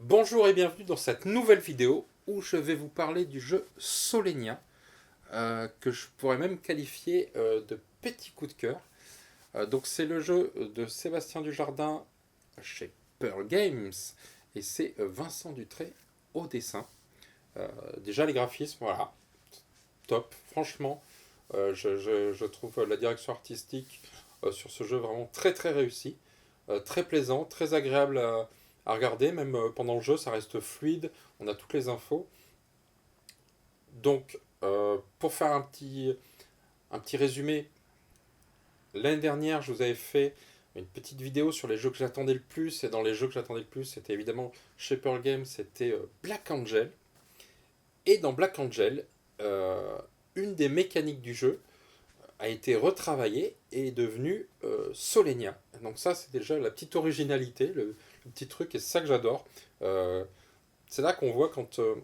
Bonjour et bienvenue dans cette nouvelle vidéo où je vais vous parler du jeu Solenia, que je pourrais même qualifier de petit coup de cœur. Donc c'est le jeu de Sébastien Dujardin chez Pearl Games et c'est Vincent Dutré au dessin. Déjà les graphismes, voilà, top. Franchement, je trouve la direction artistique sur ce jeu vraiment très très réussie, très plaisant, très agréable à regarder, même pendant le jeu, ça reste fluide, on a toutes les infos. Donc, pour faire un petit résumé, l'année dernière, je vous avais fait une petite vidéo sur les jeux que j'attendais le plus, et dans les jeux que j'attendais le plus, c'était évidemment chez Pearl Games, c'était Black Angel. Et dans Black Angel, une des mécaniques du jeu a été retravaillée et est devenue Solenia. Donc ça, c'est déjà la petite originalité, le petit truc, et c'est ça que j'adore. Euh, c'est là qu'on voit quand on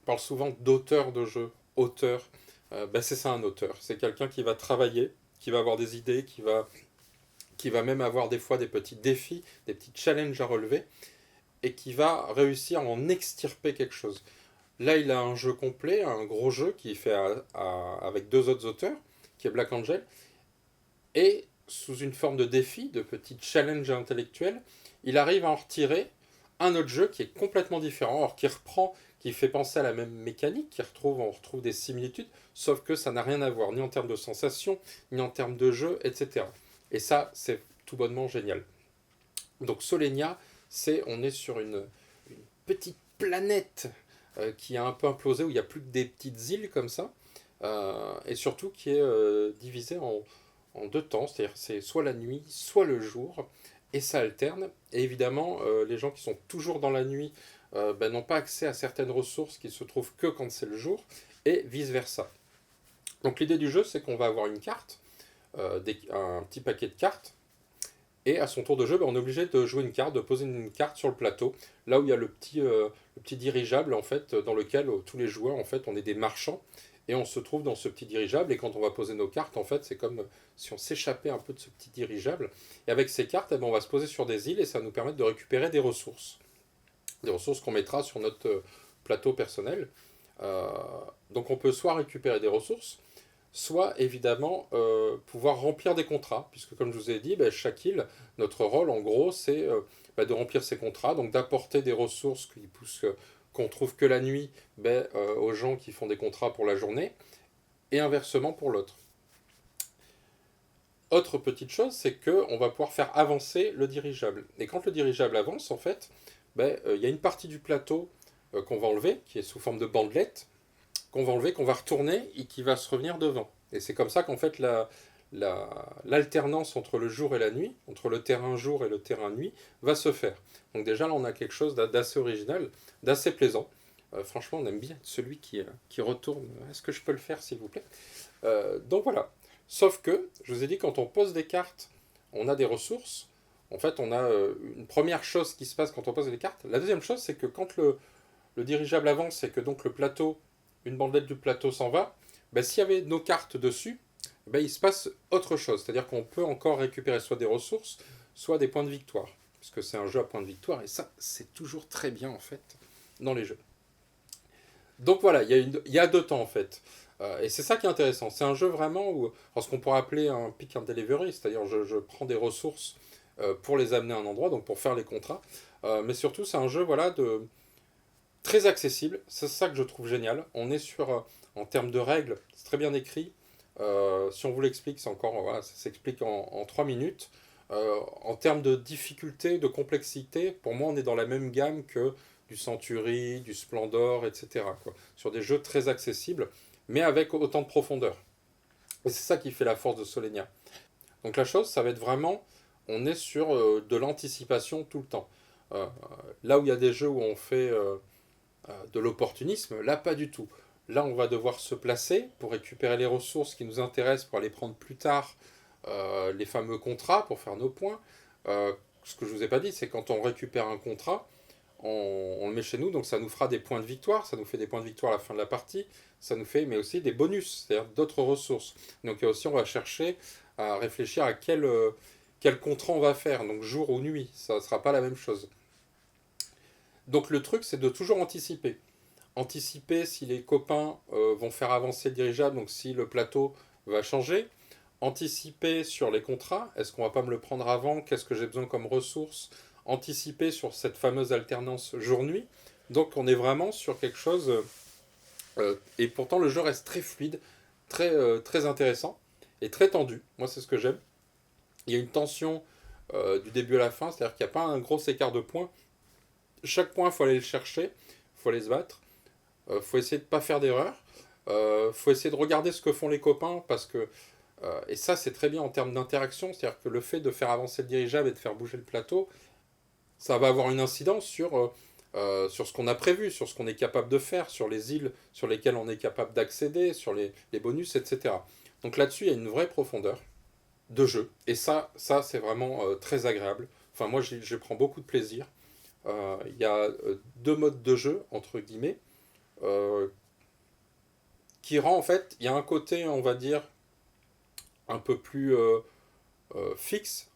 parle souvent d'auteur de jeu, auteur, ben c'est ça un auteur. C'est quelqu'un qui va travailler, qui va avoir des idées, qui va même avoir des fois des petits défis, des petits challenges à relever, et qui va réussir à en extirper quelque chose. Là, il a un jeu complet, un gros jeu qui est fait avec deux autres auteurs, qui est Black Angel, et sous une forme de défi, de petit challenge intellectuel, il arrive à en retirer un autre jeu qui est complètement différent, alors qui reprend, qui fait penser à la même mécanique, on retrouve des similitudes, sauf que ça n'a rien à voir, ni en termes de sensations, ni en termes de jeu, etc. Et ça, c'est tout bonnement génial. Donc Solenia, on est sur une petite planète qui a un peu implosé, où il n'y a plus que des petites îles comme ça, et surtout qui est divisée en deux temps, c'est-à-dire c'est soit la nuit, soit le jour, et ça alterne. Et évidemment, les gens qui sont toujours dans la nuit n'ont pas accès à certaines ressources qui se trouvent que quand c'est le jour, et vice-versa. Donc l'idée du jeu, c'est qu'on va avoir une carte, un petit paquet de cartes, et à son tour de jeu, on est obligé de jouer une carte, de poser une carte sur le plateau, là où il y a le petit dirigeable en fait, dans lequel tous les joueurs en fait, on est des marchands, et on se trouve dans ce petit dirigeable, et quand on va poser nos cartes, en fait, c'est comme si on s'échappait un peu de ce petit dirigeable. Et avec ces cartes, on va se poser sur des îles, et ça va nous permettre de récupérer des ressources qu'on mettra sur notre plateau personnel. Euh, donc on peut soit récupérer des ressources, soit évidemment pouvoir remplir des contrats, puisque comme je vous ai dit, chaque île, notre rôle en gros, c'est de remplir ces contrats, donc d'apporter des ressources qu'on trouve que la nuit aux gens qui font des contrats pour la journée, et inversement pour l'autre. Autre petite chose, c'est qu'on va pouvoir faire avancer le dirigeable. Et quand le dirigeable avance, en fait, y a une partie du plateau qu'on va enlever, qui est sous forme de bandelette, qu'on va enlever, qu'on va retourner et qui va se revenir devant. Et c'est comme ça qu'en fait l'alternance entre le jour et la nuit, entre le terrain jour et le terrain nuit, va se faire. Donc déjà là on a quelque chose d'assez original, d'assez plaisant. Franchement on aime bien celui qui retourne. Est-ce que je peux le faire s'il vous plaît? Donc voilà. Sauf que, je vous ai dit, quand on pose des cartes, on a des ressources. En fait, on a une première chose qui se passe quand on pose des cartes. La deuxième chose, c'est que quand le dirigeable avance et que donc le plateau, une bandelette du plateau s'en va, s'il y avait nos cartes dessus, il se passe autre chose. C'est-à-dire qu'on peut encore récupérer soit des ressources, soit des points de victoire. Puisque c'est un jeu à points de victoire, et ça, c'est toujours très bien en fait dans les jeux. Donc voilà, il y a deux temps en fait. Et c'est ça qui est intéressant. C'est un jeu vraiment où, ce qu'on pourrait appeler un pick and delivery, c'est-à-dire je prends des ressources pour les amener à un endroit, donc pour faire les contrats. Mais surtout, c'est un jeu voilà, très accessible. C'est ça que je trouve génial. On est en termes de règles, c'est très bien écrit. Si on vous l'explique, voilà, ça s'explique en 3 minutes. En termes de difficulté, de complexité, pour moi, on est dans la même gamme que du Century, du Splendor, etc. Quoi. Sur des jeux très accessibles, mais avec autant de profondeur. Et c'est ça qui fait la force de Solenia. Donc la chose, ça va être vraiment, on est sur de l'anticipation tout le temps. Euh, Là où il y a des jeux où on fait de l'opportunisme, là pas du tout. Là on va devoir se placer pour récupérer les ressources qui nous intéressent pour aller prendre plus tard les fameux contrats pour faire nos points. Ce que je vous ai pas dit, c'est quand on récupère un contrat, on le met chez nous, donc ça nous fera des points de victoire, ça nous fait des points de victoire à la fin de la partie, ça nous fait mais aussi des bonus, c'est-à-dire d'autres ressources. Donc aussi on va chercher à réfléchir à quel contrat on va faire, donc jour ou nuit, ça ne sera pas la même chose. Donc le truc, c'est de toujours anticiper. Anticiper si les copains vont faire avancer le dirigeable, donc si le plateau va changer. Anticiper sur les contrats, est-ce qu'on va pas me le prendre avant, qu'est-ce que j'ai besoin comme ressources. Anticiper sur cette fameuse alternance jour-nuit. Donc on est vraiment sur quelque chose, et pourtant le jeu reste très fluide, très intéressant, et très tendu. Moi c'est ce que j'aime. Il y a une tension du début à la fin, c'est-à-dire qu'il n'y a pas un gros écart de points. Chaque point, il faut aller le chercher, il faut aller se battre. Faut essayer de ne pas faire d'erreur. Faut essayer de regarder ce que font les copains, parce que et ça c'est très bien en termes d'interaction, c'est-à-dire que le fait de faire avancer le dirigeable et de faire bouger le plateau, ça va avoir une incidence sur ce qu'on a prévu, sur ce qu'on est capable de faire, sur les îles sur lesquelles on est capable d'accéder, sur les bonus, etc. Donc là-dessus, il y a une vraie profondeur de jeu, et ça c'est vraiment très agréable. Enfin, moi, je prends beaucoup de plaisir. Il y a deux modes de jeu, entre guillemets, euh, qui rend en fait, il y a un côté, on va dire, un peu plus fixe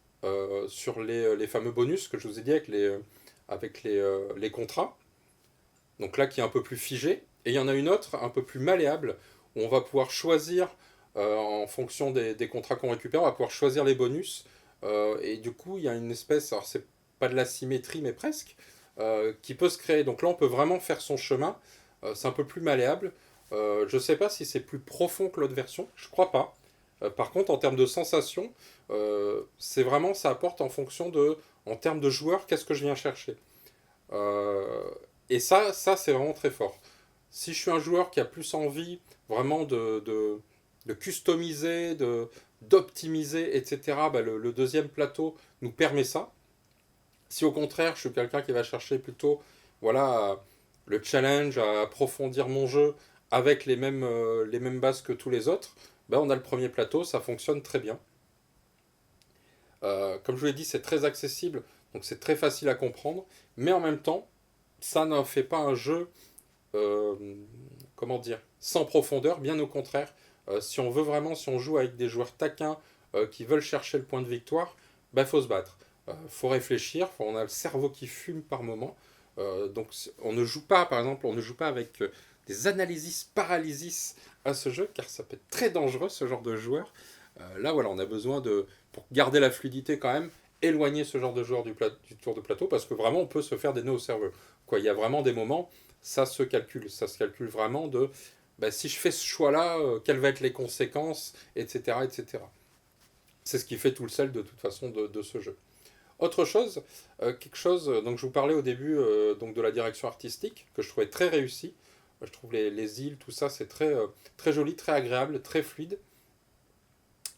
sur les fameux bonus que je vous ai dit avec les contrats. Donc là, qui est un peu plus figé. Et il y en a une autre, un peu plus malléable, où on va pouvoir choisir, en fonction des contrats qu'on récupère, on va pouvoir choisir les bonus. Et du coup, il y a une espèce, alors c'est pas de la symétrie, mais presque, qui peut se créer. Donc là, on peut vraiment faire son chemin. C'est un peu plus malléable. Je ne sais pas si c'est plus profond que l'autre version, je crois pas. Par contre, en termes de sensations, c'est vraiment, ça apporte en fonction de, en termes de joueurs, qu'est-ce que je viens chercher. Euh, et ça c'est vraiment très fort. Si je suis un joueur qui a plus envie vraiment de customiser, d'optimiser, etc., bah, le deuxième plateau nous permet ça. Si au contraire, je suis quelqu'un qui va chercher plutôt, voilà, le challenge, à approfondir mon jeu avec les mêmes bases que tous les autres, ben on a le premier plateau, ça fonctionne très bien. Comme je vous l'ai dit, c'est très accessible, donc c'est très facile à comprendre, mais en même temps, ça n'en fait pas un jeu, euh, comment dire, sans profondeur, bien au contraire. Si on veut vraiment, si on joue avec des joueurs taquins qui veulent chercher le point de victoire, ben faut se battre. Faut réfléchir, on a le cerveau qui fume par moment. Donc on ne joue pas, par exemple, on ne joue pas avec des analysis paralysis à ce jeu, car ça peut être très dangereux ce genre de joueur. Là, voilà, on a besoin de, pour garder la fluidité quand même, éloigner ce genre de joueur du tour de plateau, parce que vraiment, on peut se faire des nœuds au cerveau. Quoi, il y a vraiment des moments, ça se calcule vraiment de, bah, si je fais ce choix-là, quelles vont être les conséquences, etc., etc. C'est ce qui fait tout le sel de toute façon de ce jeu. Autre chose, quelque chose, donc je vous parlais au début donc de la direction artistique, que je trouvais très réussie. Je trouve les îles, tout ça, c'est très joli, très agréable, très fluide.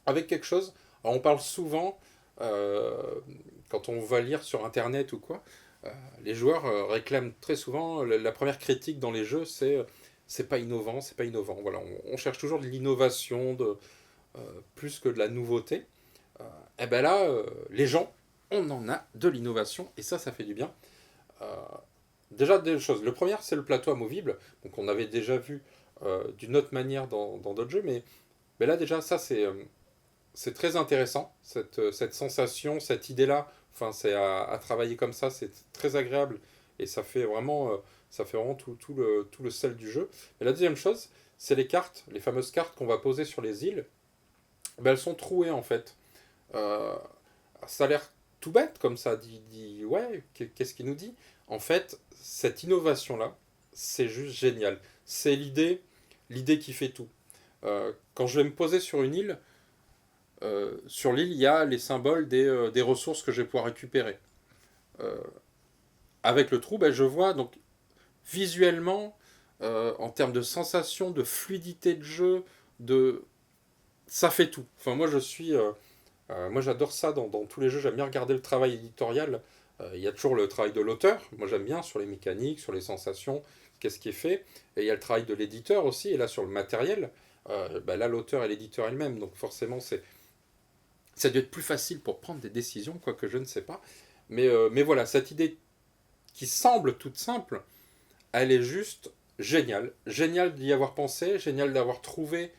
Avec quelque chose, alors on parle souvent, euh, quand on va lire sur Internet ou quoi, les joueurs réclament très souvent, la première critique dans les jeux, c'est pas innovant, c'est pas innovant. Voilà, on cherche toujours de l'innovation, plus que de la nouveauté. Et ben là, les gens, on en a de l'innovation, et ça fait du bien. Euh, Déjà, deux choses. Le premier, c'est le plateau amovible. Donc, on avait déjà vu d'une autre manière dans d'autres jeux, mais là, déjà, ça, c'est très intéressant, cette sensation, cette idée-là. Enfin, c'est à travailler comme ça, c'est très agréable, et ça fait vraiment tout le sel du jeu. Et la deuxième chose, c'est les cartes, les fameuses cartes qu'on va poser sur les îles. Ben, elles sont trouées, en fait. Euh, Ça a l'air tout bête comme ça, ouais, qu'est-ce qu'il nous dit? En fait, cette innovation-là, c'est juste génial. C'est l'idée qui fait tout. Quand je vais me poser sur une île, sur l'île, il y a les symboles des ressources que je vais pouvoir récupérer. Euh, Avec le trou, ben, je vois donc visuellement, en termes de sensation, de fluidité de jeu, de ça fait tout. Enfin, moi, j'adore ça dans tous les jeux. J'aime bien regarder le travail éditorial. Il y a toujours le travail de l'auteur. Moi, j'aime bien sur les mécaniques, sur les sensations, qu'est-ce qui est fait. Et il y a le travail de l'éditeur aussi. Et là, sur le matériel, bah, là, l'auteur et l'éditeur elle-même. Donc, forcément, ça a dû être plus facile pour prendre des décisions, quoique je ne sais pas. Mais voilà, cette idée qui semble toute simple, elle est juste géniale. Génial d'y avoir pensé, génial d'avoir trouvé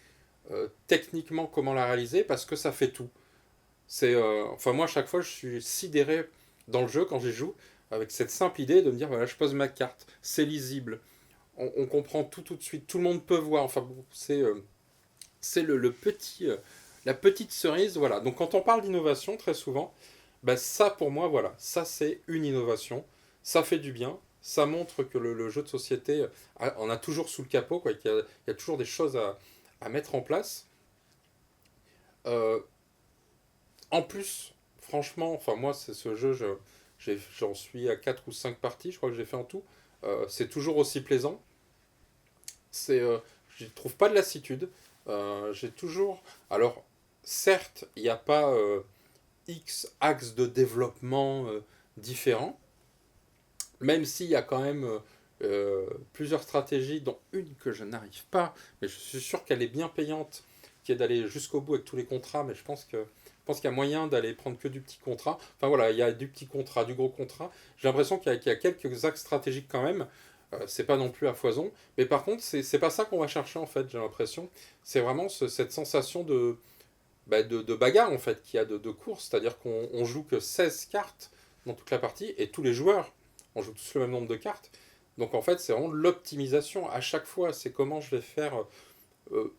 techniquement comment la réaliser, parce que ça fait tout. Enfin moi à chaque fois je suis sidéré dans le jeu quand j'y joue. avec cette simple idée de me dire, voilà, je pose ma carte, c'est lisible, on comprend tout de suite, tout le monde peut voir, enfin bon, c'est le petit, la petite cerise, voilà. Donc quand on parle d'innovation, très souvent, bah, ça pour moi, voilà, ça c'est une innovation, ça fait du bien, ça montre que le jeu de société on a toujours sous le capot, quoi, il y a toujours des choses à mettre en place. Euh, En plus, franchement, enfin moi, c'est ce jeu, j'en suis à 4 ou 5 parties, je crois que j'ai fait en tout. C'est toujours aussi plaisant. Je trouve pas de lassitude. J'ai toujours. Alors, certes, il n'y a pas X axes de développement différents, même s'il y a quand même plusieurs stratégies, dont une que je n'arrive pas, mais je suis sûr qu'elle est bien payante, qui est d'aller jusqu'au bout avec tous les contrats, mais je pense qu'il y a moyen d'aller prendre que du petit contrat. Enfin voilà, il y a du petit contrat, du gros contrat. J'ai l'impression qu'il y a quelques axes stratégiques quand même. C'est pas non plus à foison. Mais par contre, c'est pas ça qu'on va chercher en fait, j'ai l'impression. C'est vraiment cette sensation de bagarre en fait qu'il y a de course. C'est-à-dire qu'on joue que 16 cartes dans toute la partie et tous les joueurs, on joue tous le même nombre de cartes. Donc en fait, c'est vraiment l'optimisation. À chaque fois, c'est comment je vais faire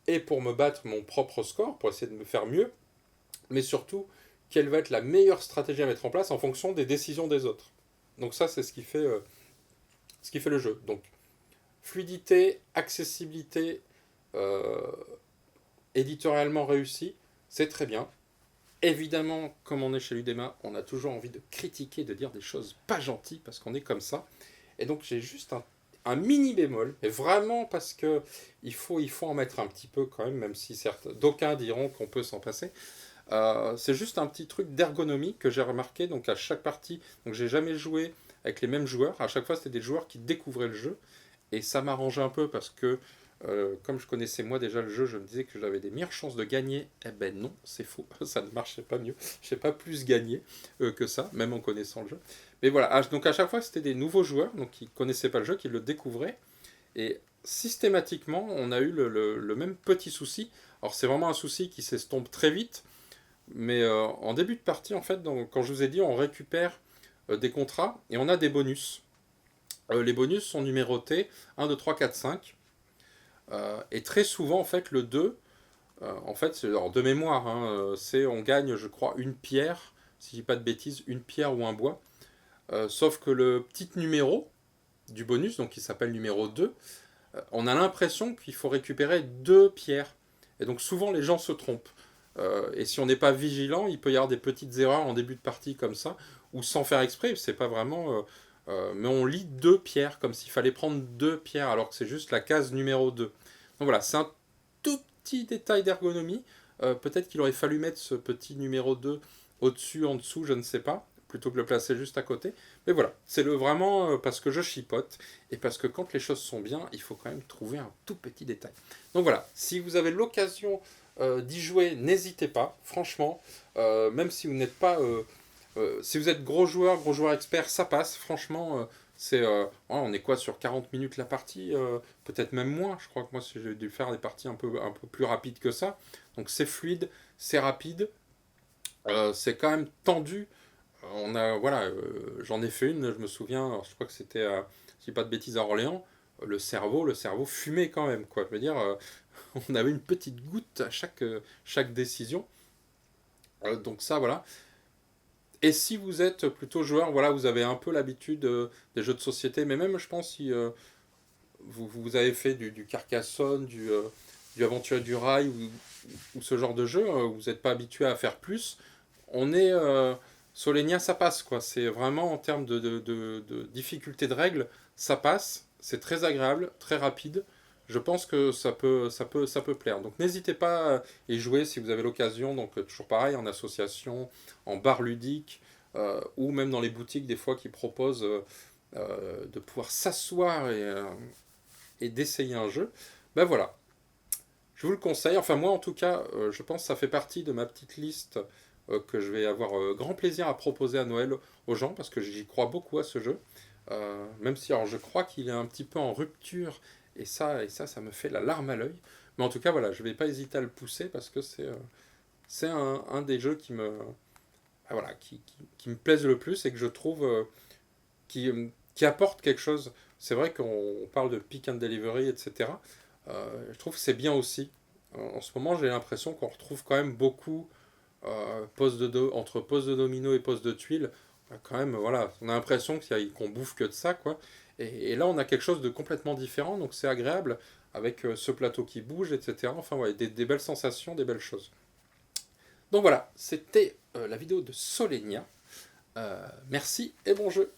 et pour me battre mon propre score, pour essayer de me faire mieux, mais surtout, quelle va être la meilleure stratégie à mettre en place en fonction des décisions des autres. Donc ça, c'est ce qui fait le jeu. Donc, fluidité, accessibilité, euh, éditorialement réussi, c'est très bien. Évidemment, comme on est chez Ludema, on a toujours envie de critiquer, de dire des choses pas gentilles, parce qu'on est comme ça. Et donc j'ai juste un mini bémol, mais vraiment parce que il faut en mettre un petit peu quand même si certes d'aucuns diront qu'on peut s'en passer. C'est juste un petit truc d'ergonomie que j'ai remarqué donc à chaque partie. Donc j'ai jamais joué avec les mêmes joueurs. À chaque fois, c'était des joueurs qui découvraient le jeu. Et ça m'arrangeait un peu parce que, comme je connaissais moi déjà le jeu, je me disais que j'avais des meilleures chances de gagner. Eh ben non, c'est faux. Ça ne marchait pas mieux. Je n'ai pas plus gagné que ça, même en connaissant le jeu. Mais voilà, donc à chaque fois, c'était des nouveaux joueurs donc qui ne connaissaient pas le jeu, qui le découvraient. Et systématiquement, on a eu le même petit souci. Alors c'est vraiment un souci qui s'estompe très vite. Mais en début de partie, en fait, donc, quand je vous ai dit, on récupère des contrats et on a des bonus. Les bonus sont numérotés 1, 2, 3, 4, 5. Et très souvent, en fait, le 2, en fait, alors, de mémoire, hein, c'est on gagne, je crois, une pierre, si je dis pas de bêtises, une pierre ou un bois. Sauf que le petit numéro du bonus, donc qui s'appelle numéro 2, on a l'impression qu'il faut récupérer deux pierres. Et donc souvent les gens se trompent. Et si on n'est pas vigilant, il peut y avoir des petites erreurs en début de partie comme ça, ou sans faire exprès, c'est pas vraiment. Mais on lit deux pierres, comme s'il fallait prendre deux pierres, alors que c'est juste la case numéro 2. Donc voilà, c'est un tout petit détail d'ergonomie. Peut-être qu'il aurait fallu mettre ce petit numéro 2 au-dessus, en dessous, je ne sais pas, plutôt que le placer juste à côté. Mais voilà, c'est vraiment parce que je chipote, et parce que quand les choses sont bien, il faut quand même trouver un tout petit détail. Donc voilà, si vous avez l'occasion d'y jouer, n'hésitez pas, franchement, même si vous n'êtes pas... si vous êtes gros joueur expert, ça passe, franchement, on est quoi sur 40 minutes la partie, peut-être même moins, je crois que moi j'ai dû faire des parties un peu plus rapides que ça, donc c'est fluide, c'est rapide, c'est quand même tendu, voilà, j'en ai fait une, je me souviens, alors je crois que c'était, si je dis pas de bêtises, à Orléans, le cerveau fumait quand même, quoi, je veux dire, on avait une petite goutte à chaque décision. Donc ça, voilà. Et si vous êtes plutôt joueur, voilà, vous avez un peu l'habitude des jeux de société, mais même, je pense, si vous avez fait du Carcassonne, du Aventurier du Rail ou ce genre de jeu, vous n'êtes pas habitué à faire plus, on est... Solenia, ça passe, quoi. C'est vraiment en termes de difficulté de règles, ça passe. C'est très agréable, très rapide. Je pense que ça peut plaire. Donc n'hésitez pas à y jouer si vous avez l'occasion. Donc toujours pareil, en association, en bar ludique, ou même dans les boutiques des fois qui proposent de pouvoir s'asseoir et d'essayer un jeu. Ben voilà, je vous le conseille. Enfin moi en tout cas, je pense que ça fait partie de ma petite liste que je vais avoir grand plaisir à proposer à Noël aux gens parce que j'y crois beaucoup à ce jeu. Même si alors je crois qu'il est un petit peu en rupture ça me fait la larme à l'œil. Mais en tout cas voilà, je vais pas hésiter à le pousser parce que c'est un des jeux qui me voilà qui me plaisent le plus et que je trouve qui apporte quelque chose. C'est vrai qu'on parle de pick and delivery, etc. Je trouve que c'est bien aussi. En ce moment, j'ai l'impression qu'on retrouve quand même beaucoup entre pose de domino et pose de tuiles. Quand même, voilà, on a l'impression qu'on bouffe que de ça, quoi. Et là, on a quelque chose de complètement différent, donc c'est agréable, avec ce plateau qui bouge, etc. Enfin, ouais, des belles sensations, des belles choses. Donc voilà, c'était la vidéo de Solenia. Merci et bon jeu.